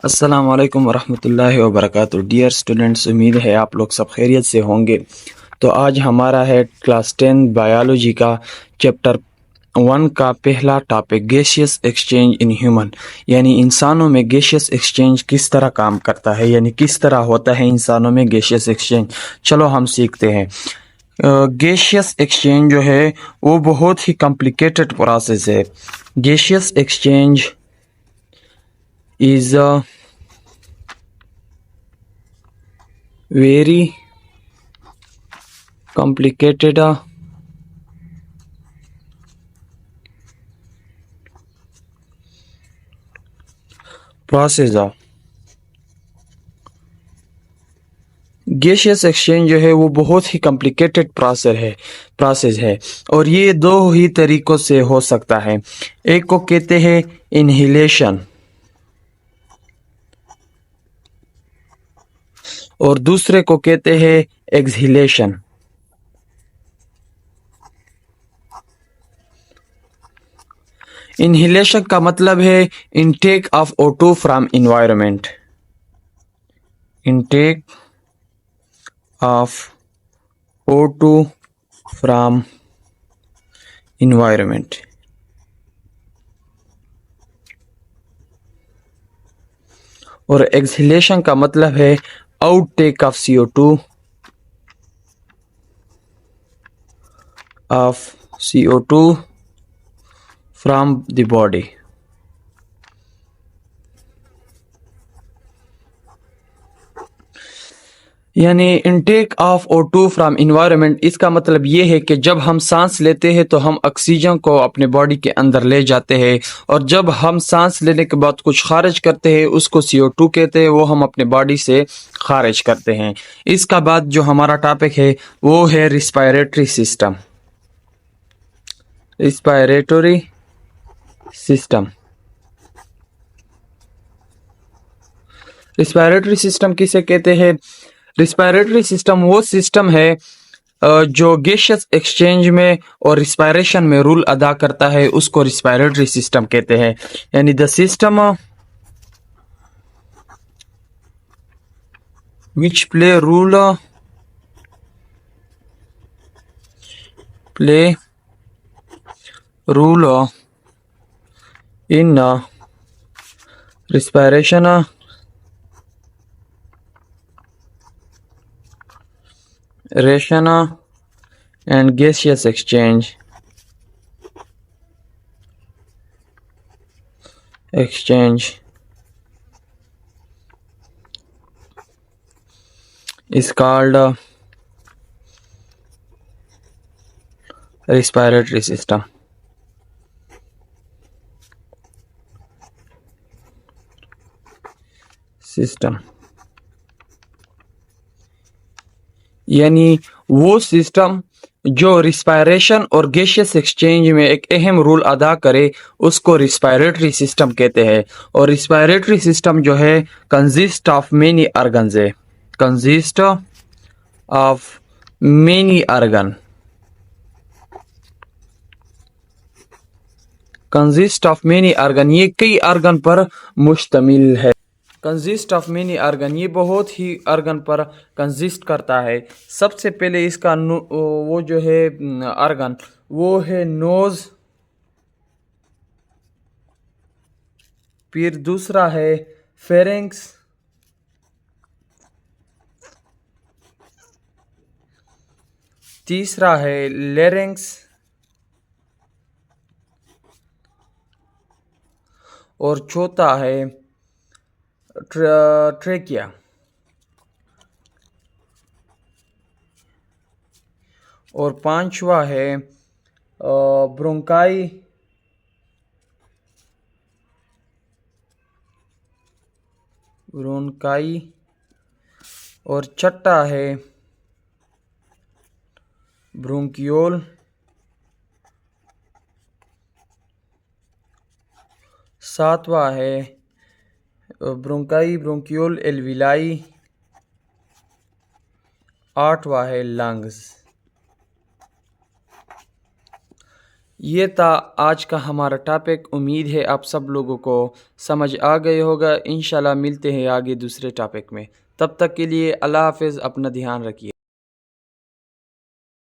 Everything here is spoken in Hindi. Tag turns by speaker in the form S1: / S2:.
S1: अस्सलाम वालेकुम वरहमतुल्लाहि वबरकातुहू। डियर स्टूडेंट्स, उम्मीद है आप लोग सब खैरियत से होंगे। तो आज हमारा है क्लास 10 बायोलॉजी का चैप्टर 1 का पहला topic gaseous exchange in human, यानी इंसानों में गैसियस एक्सचेंज किस तरह काम करता है, यानी किस तरह होता है इंसानों में गैसियस एक्सचेंज। चलो हम सीखते हैं। गैसियस एक्सचेंज जो है वो बहुत ही कॉम्प्लिकेटेड प्रोसेस है। Gaseous exchange is very complicated process है। गैसियस एक्सचेंज जो है वो बहुत ही कॉम्प्लिकेटेड प्रोसेस है और ये दो ही तरीकों से हो सकता है। एक को कहते हैं इनहेलेशन और दूसरे को कहते हैं एक्सहेलेशन। इनहेलेशन का मतलब है intake of O2 from environment. Intake of O2 from environment. और एक्सहेलेशन का मतलब है outtake of CO2 from the body। यानी intake of O2 from environment, इसका मतलब ये है कि जब हम सांस लेते हैं तो हम ऑक्सीजन को अपने बॉडी के अंदर ले जाते हैं और जब हम सांस लेने के बाद कुछ खारिज करते हैं उसको CO2 कहते हैं, वो हम अपने बॉडी से खारिज करते हैं। इसका बाद जो हमारा टॉपिक है वो है respiratory system. Respiratory system. Respiratory system किसे कहते हैं? रिस्पायरेटरी सिस्टम वो सिस्टम है जो गैसियस एक्सचेंज में और रिस्पायरेशन में रूल अदा करता है, उसको रिस्पायरेटरी सिस्टम कहते हैं। यानी the system which play rule in respiration ration and gaseous exchange is called respiratory system। यानी वो सिस्टम जो रिस्पायरेशन और गैसियस एक्सचेंज में एक अहम रोल अदा करे उसको रिस्पायरेटरी सिस्टम कहते हैं। और रिस्पायरेटरी सिस्टम जो है कंसिस्ट ऑफ मेनी ऑर्गन्स है। Consist of many organ. Consist of many organ, ये कई ऑर्गन पर मुश्तमिल है। कंसिस्ट ऑफ मेनी ऑर्गन, ये बहुत ही ऑर्गन पर कंसिस्ट करता है। सबसे पहले इसका वो जो है ऑर्गन वो है नोज, फिर दूसरा है फेरिंक्स, तीसरा है लेरिंक्स और चौथा है ट्रेकिया। और पांचवा है ब्रोंकाई और छठा है ब्रोंकियोल। सातवां है ब्रोंकियोल एल्विलाई। आठवां है लंग्स। ये था आज का हमारा टॉपिक। उम्मीद है आप सब लोगों को समझ आ गए होगा। इंशाल्लाह मिलते हैं आगे दूसरे टॉपिक में। तब तक के लिए अल्लाह हाफ़िज़, अपना ध्यान रखिए।